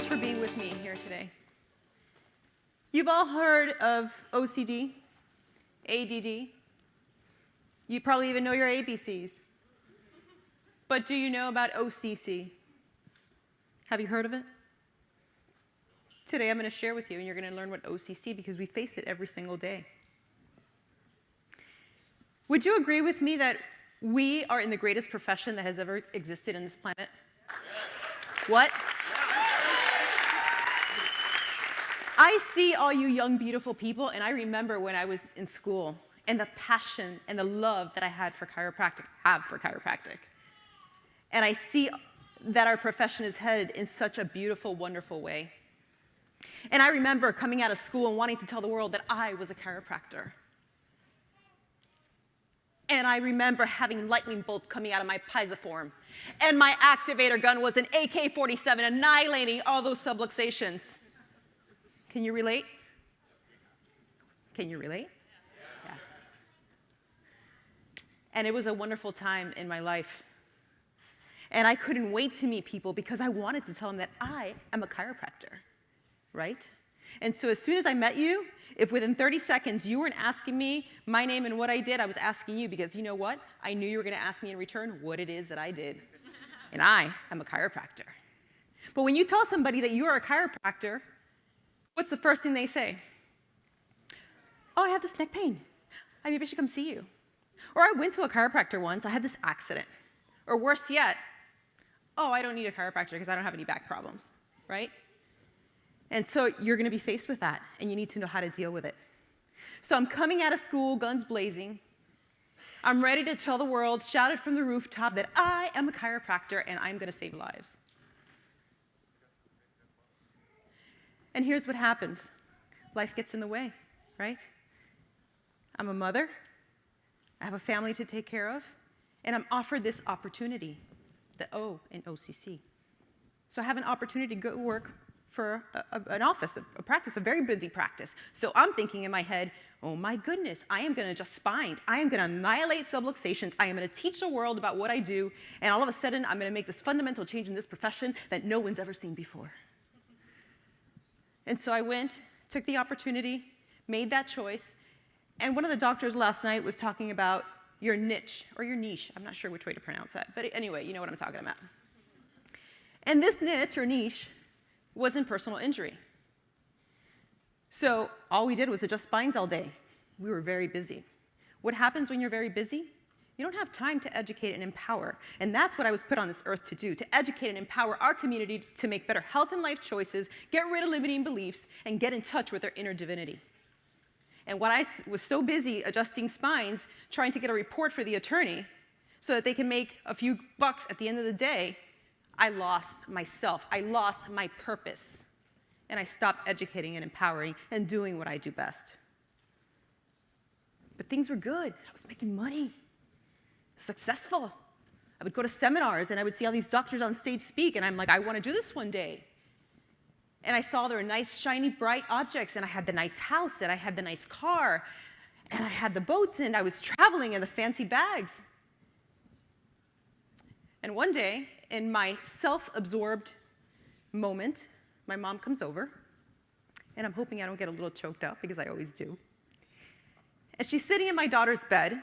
much for being with me here today. You've all heard of OCD, ADD. You probably even know your ABCs. But do you know about OCC? Have you heard of it? Today I'm going to share with you, and you're going to learn what OCC, because we face it every single day. Would you agree with me that we are in the greatest profession that has ever existed on this planet? Yes. What? I see all you young, beautiful people, and I remember when I was in school and the passion and the love that I had for chiropractic. And I see that our profession is headed in such a beautiful, wonderful way. And I remember coming out of school and wanting to tell the world that I was a chiropractor. And I remember having lightning bolts coming out of my piezoform. And my activator gun was an AK-47 annihilating all those subluxations. Can you relate? Can you relate? Yeah. And it was a wonderful time in my life. And I couldn't wait to meet people because I wanted to tell them that I am a chiropractor, right? And so as soon as I met you, if within 30 seconds you weren't asking me my name and what I did, I was asking you because you know what? I knew you were going to ask me in return what it is that I did. And I am a chiropractor. But when you tell somebody that you are a chiropractor, what's the first thing they say? Oh, I have this neck pain. Maybe I should come see you. Or I went to a chiropractor once. I had this accident. Or worse yet, oh, I don't need a chiropractor because I don't have any back problems, right? And so you're going to be faced with that, and you need to know how to deal with it. So I'm coming out of school, guns blazing. I'm ready to tell the world, shout it from the rooftop, that I am a chiropractor and I'm going to save lives. And here's what happens. Life gets in the way, right? I'm a mother. I have a family to take care of. And I'm offered this opportunity, the O in OCC. So I have an opportunity to go work for an office, a practice, a very busy practice. So I'm thinking in my head, oh my goodness, I am going to adjust spines. I am going to annihilate subluxations. I am going to teach the world about what I do. And all of a sudden, I'm going to make this fundamental change in this profession that no one's ever seen before. And so I went, took the opportunity, made that choice. And one of the doctors last night was talking about your niche, or your niche. I'm not sure which way to pronounce that. But anyway, you know what I'm talking about. And this niche, or niche, was in personal injury. So all we did was adjust spines all day. We were very busy. What happens when you're very busy? You don't have time to educate and empower. And that's what I was put on this earth to do, to educate and empower our community to make better health and life choices, get rid of limiting beliefs, and get in touch with their inner divinity. And when I was so busy adjusting spines, trying to get a report for the attorney so that they can make a few bucks at the end of the day, I lost myself. I lost my purpose. And I stopped educating and empowering and doing what I do best. But things were good. I was making money. Successful. I would go to seminars and I would see all these doctors on stage speak, and I'm like, I want to do this one day. And I saw there were nice, shiny, bright objects, and I had the nice house, and I had the nice car, and I had the boats, and I was traveling in the fancy bags. And one day, in my self-absorbed moment, my mom comes over, and I'm hoping I don't get a little choked up, because I always do. And she's sitting in my daughter's bed,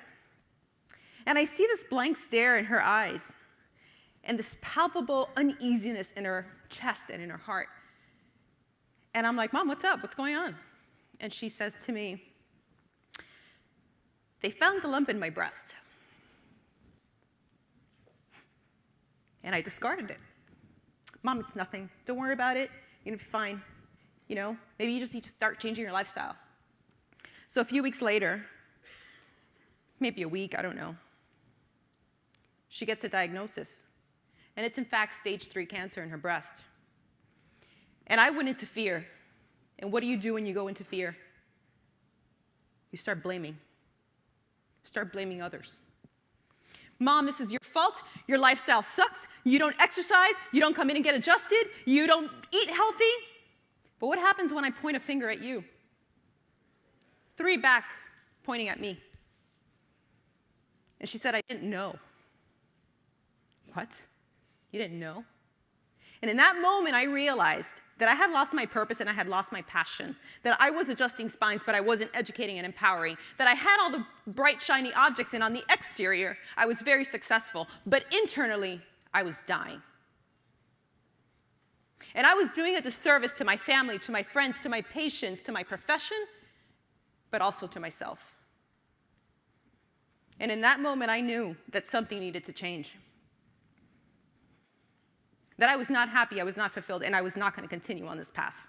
and I see this blank stare in her eyes, and this palpable uneasiness in her chest and in her heart. And I'm like, Mom, what's up? What's going on? And she says to me, they found a lump in my breast. And I discarded it. Mom, it's nothing. Don't worry about it. You're going to be fine. You know, maybe you just need to start changing your lifestyle. So a few weeks later, maybe a week, I don't know, she gets a diagnosis. And it's in fact stage 3 cancer in her breast. And I went into fear. And what do you do when you go into fear? You start blaming. Start blaming others. Mom, this is your fault. Your lifestyle sucks. You don't exercise. You don't come in and get adjusted. You don't eat healthy. But what happens when I point a finger at you? 3 back pointing at me. And she said, I didn't know. What? You didn't know? And in that moment, I realized that I had lost my purpose and I had lost my passion, that I was adjusting spines, but I wasn't educating and empowering, that I had all the bright, shiny objects, and on the exterior, I was very successful, but internally, I was dying. And I was doing a disservice to my family, to my friends, to my patients, to my profession, but also to myself. And in that moment, I knew that something needed to change. That I was not happy, I was not fulfilled, and I was not going to continue on this path.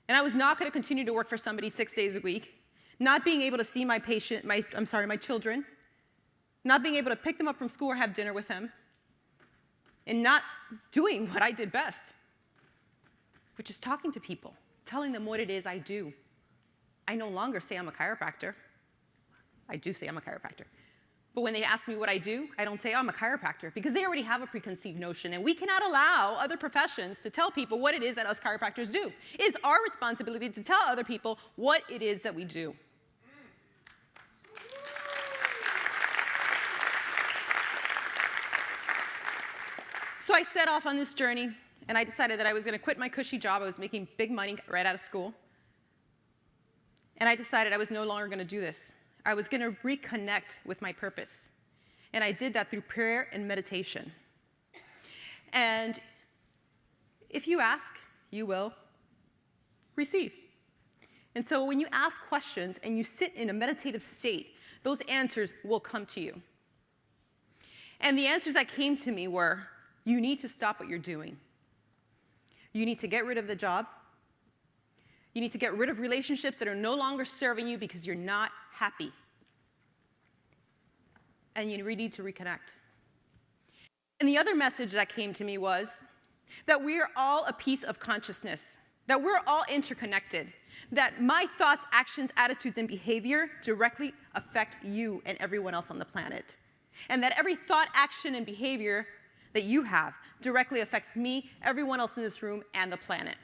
And I was not going to continue to work for somebody 6 days a week, not being able to see my children, not being able to pick them up from school or have dinner with them, and not doing what I did best, which is talking to people, telling them what it is I do. I no longer say I'm a chiropractor. I do say I'm a chiropractor. But when they ask me what I do, I don't say, oh, I'm a chiropractor, because they already have a preconceived notion, and we cannot allow other professions to tell people what it is that us chiropractors do. It's our responsibility to tell other people what it is that we do. So I set off on this journey, and I decided that I was going to quit my cushy job. I was making big money right out of school. And I decided I was no longer going to do this. I was going to reconnect with my purpose. And I did that through prayer and meditation. And if you ask, you will receive. And so when you ask questions and you sit in a meditative state, those answers will come to you. And the answers that came to me were, you need to stop what you're doing. You need to get rid of the job. You need to get rid of relationships that are no longer serving you because you're not happy. And you need to reconnect. And the other message that came to me was that we are all a piece of consciousness, that we're all interconnected, that my thoughts, actions, attitudes, and behavior directly affect you and everyone else on the planet. And that every thought, action, and behavior that you have directly affects me, everyone else in this room, and the planet.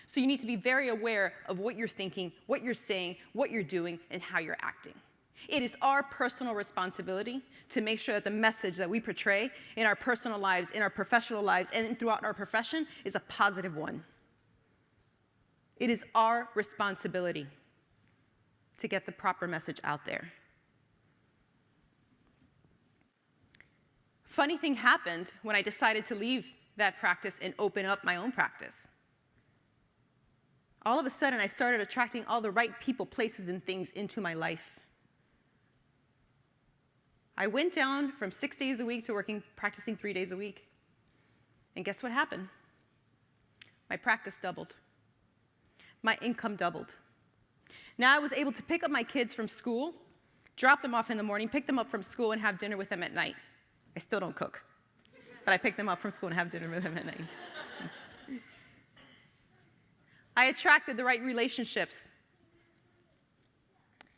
So you need to be very aware of what you're thinking, what you're saying, what you're doing, and how you're acting. It is our personal responsibility to make sure that the message that we portray in our personal lives, in our professional lives, and throughout our profession is a positive one. It is our responsibility to get the proper message out there. Funny thing happened when I decided to leave that practice and open up my own practice. All of a sudden, I started attracting all the right people, places, and things into my life. I went down from 6 days a week to practicing 3 days a week. And guess what happened? My practice doubled. My income doubled. Now I was able to pick up my kids from school, drop them off in the morning, pick them up from school, and have dinner with them at night. I still don't cook, but I pick them up from school and have dinner with them at night. I attracted the right relationships.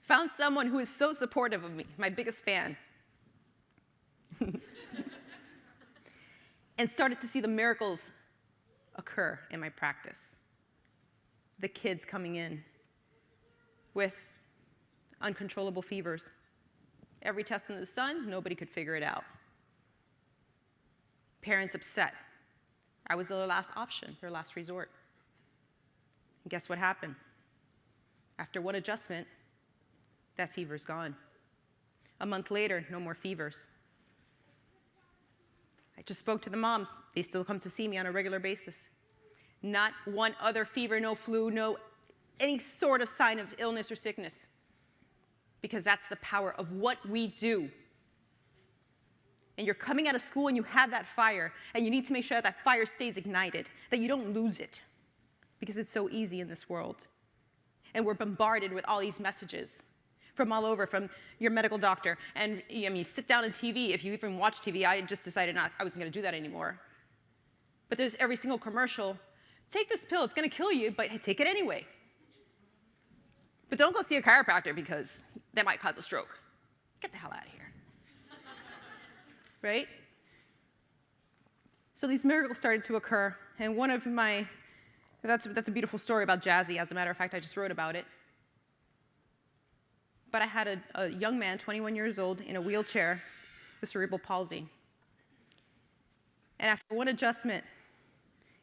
Found someone who is so supportive of me, my biggest fan. And started to see the miracles occur in my practice. The kids coming in with uncontrollable fevers. Every test in the sun, nobody could figure it out. Parents upset. I was their last option, their last resort. And guess what happened? After one adjustment, that fever's gone. A month later, no more fevers. I just spoke to the mom. They still come to see me on a regular basis. Not one other fever, no flu, no any sort of sign of illness or sickness. Because that's the power of what we do. And you're coming out of school and you have that fire, and you need to make sure that that fire stays ignited, that you don't lose it. Because it's so easy in this world. And we're bombarded with all these messages from all over, from your medical doctor. And you sit down on TV, if you even watch TV, I just decided I wasn't going to do that anymore. But there's every single commercial, take this pill, it's going to kill you, but take it anyway. But don't go see a chiropractor because that might cause a stroke. Get the hell out of here. Right? So these miracles started to occur, and one of my, that's a beautiful story about Jazzy. As a matter of fact, I just wrote about it. But I had a young man, 21 years old, in a wheelchair with cerebral palsy. And after one adjustment,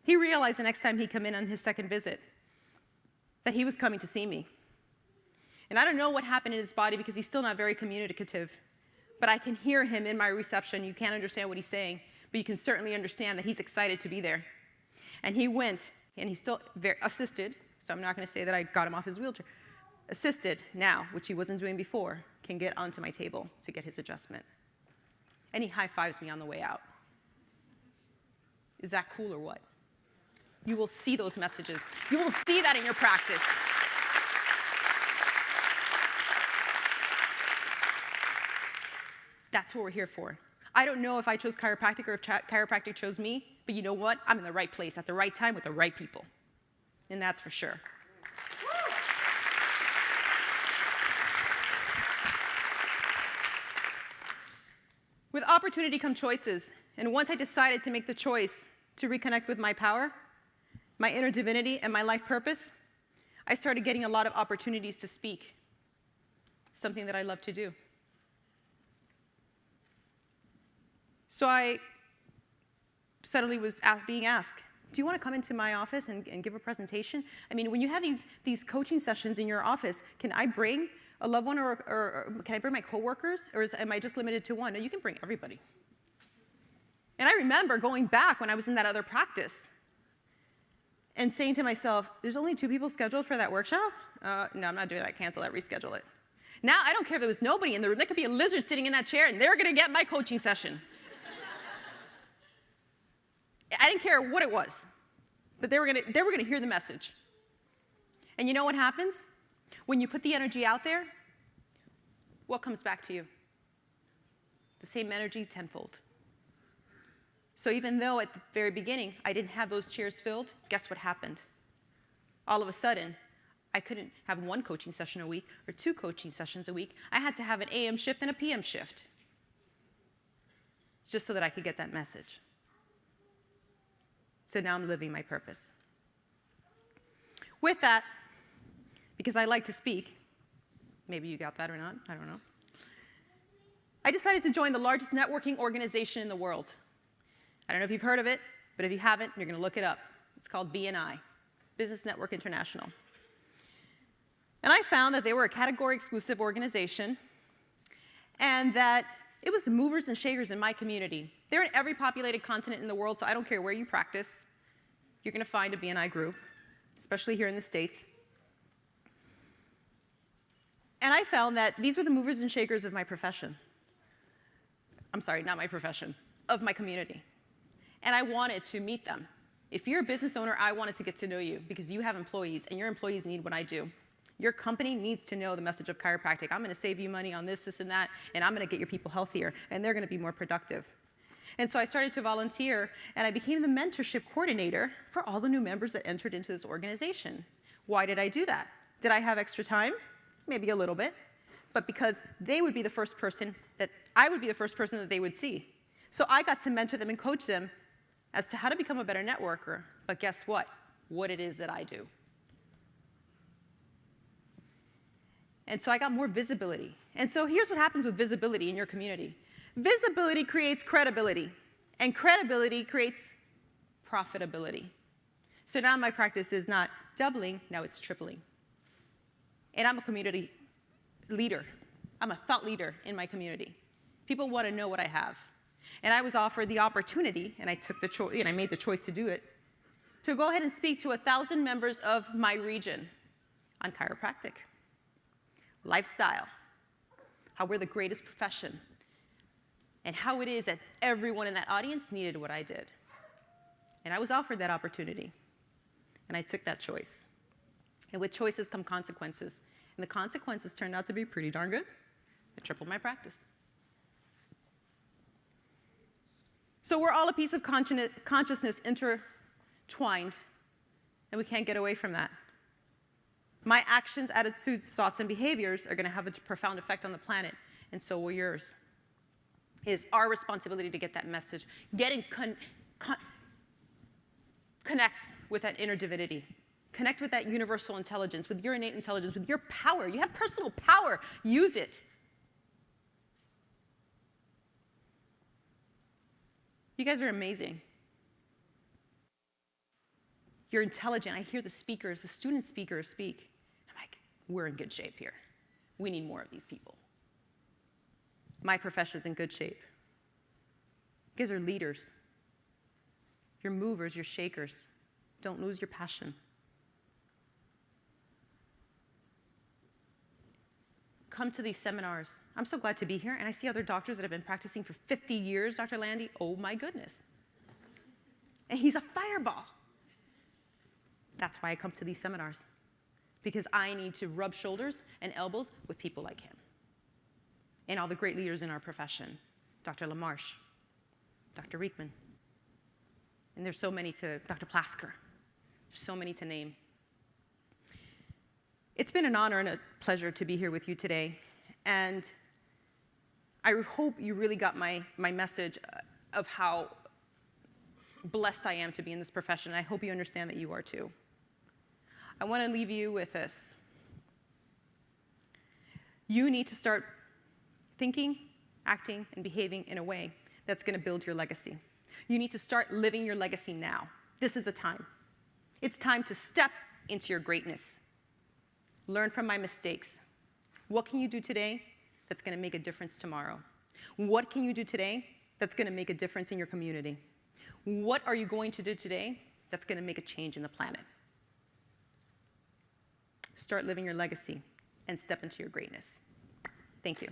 He realized the next time he come in on his second visit that he was coming to see me. And I don't know what happened in his body because he's still not very communicative, but I can hear him in my reception. You can't understand what he's saying, but you can certainly understand that he's excited to be there. And he went, and he's still very assisted, so I'm not going to say that I got him off his wheelchair. Assisted now, which he wasn't doing before, can get onto my table to get his adjustment. And he high-fives me on the way out. Is that cool or what? You will see those messages. You will see that in your practice. That's what we're here for. I don't know if I chose chiropractic or if chiropractic chose me, but you know what? I'm in the right place at the right time with the right people. And that's for sure. With opportunity come choices. And once I decided to make the choice to reconnect with my power, my inner divinity, and my life purpose, I started getting a lot of opportunities to speak, something that I love to do. So I suddenly was being asked, do you want to come into my office and give a presentation? I mean, when you have these coaching sessions in your office, can I bring a loved one or can I bring my coworkers? Or am I just limited to one? No, you can bring everybody. And I remember going back when I was in that other practice and saying to myself, there's only 2 people scheduled for that workshop? No, I'm not doing that. Cancel that, reschedule it. Now, I don't care if there was nobody in the room. There could be a lizard sitting in that chair, and they're going to get my coaching session. I didn't care what it was, but they were going to hear the message. And you know what happens? When you put the energy out there, what comes back to you? The same energy tenfold. So even though at the very beginning I didn't have those chairs filled, guess what happened? All of a sudden, I couldn't have 1 coaching session a week or 2 coaching sessions a week. I had to have an AM shift and a PM shift, just so that I could get that message. So now I'm living my purpose. With that, because I like to speak, maybe you got that or not, I don't know, I decided to join the largest networking organization in the world. I don't know if you've heard of it, but if you haven't, you're going to look it up. It's called BNI, Business Network International. And I found that they were a category-exclusive organization and that it was the movers and shakers in my community. They're in every populated continent in the world, so I don't care where you practice. You're going to find a BNI group, especially here in the States. And I found that these were the movers and shakers of my profession. I'm sorry, not my profession, of my community. And I wanted to meet them. If you're a business owner, I wanted to get to know you because you have employees, and your employees need what I do. Your company needs to know the message of chiropractic. I'm going to save you money on this, this, and that, and I'm going to get your people healthier, and they're going to be more productive. And so I started to volunteer, and I became the mentorship coordinator for all the new members that entered into this organization. Why did I do that? Did I have extra time? Maybe a little bit, but because they would be the first person that I would be the first person that they would see. So I got to mentor them and coach them as to how to become a better networker. But guess what? What it is that I do. And so I got more visibility. And so here's what happens with visibility in your community. Visibility creates credibility, and credibility creates profitability. So now my practice is not doubling, now it's tripling. And I'm a community leader. I'm a thought leader in my community. People want to know what I have. And I was offered the opportunity, and I took the choice, and I made the choice to do it, to go ahead and speak to 1,000 members of my region on chiropractic, lifestyle, how we're the greatest profession, and how it is that everyone in that audience needed what I did. And I was offered that opportunity, and I took that choice. And with choices come consequences. And the consequences turned out to be pretty darn good. I tripled my practice. So we're all a piece of consciousness intertwined, and we can't get away from that. My actions, attitudes, thoughts, and behaviors are going to have a profound effect on the planet, and so will yours. It is our responsibility to get that message, connect with that inner divinity. Connect with that universal intelligence, with your innate intelligence, with your power. You have personal power. Use it. You guys are amazing. You're intelligent. I hear the student speakers speak. I'm like, we're in good shape here. We need more of these people. My profession is in good shape. You guys are leaders. You're movers, you're shakers. Don't lose your passion. Come to these seminars. I'm so glad to be here, and I see other doctors that have been practicing for 50 years, Dr. Landy. Oh my goodness. And he's a fireball. That's why I come to these seminars, because I need to rub shoulders and elbows with people like him and all the great leaders in our profession, Dr. LaMarche, Dr. Riekman, and there's so many to, Dr. Plasker, there's so many to name. It's been an honor and a pleasure to be here with you today, and I hope you really got my message of how blessed I am to be in this profession. I hope you understand that you are too. I want to leave you with this. You need to start thinking, acting, and behaving in a way that's going to build your legacy. You need to start living your legacy now. This is a time. It's time to step into your greatness. Learn from my mistakes. What can you do today that's going to make a difference tomorrow? What can you do today that's going to make a difference in your community? What are you going to do today that's going to make a change in the planet? Start living your legacy and step into your greatness. Thank you.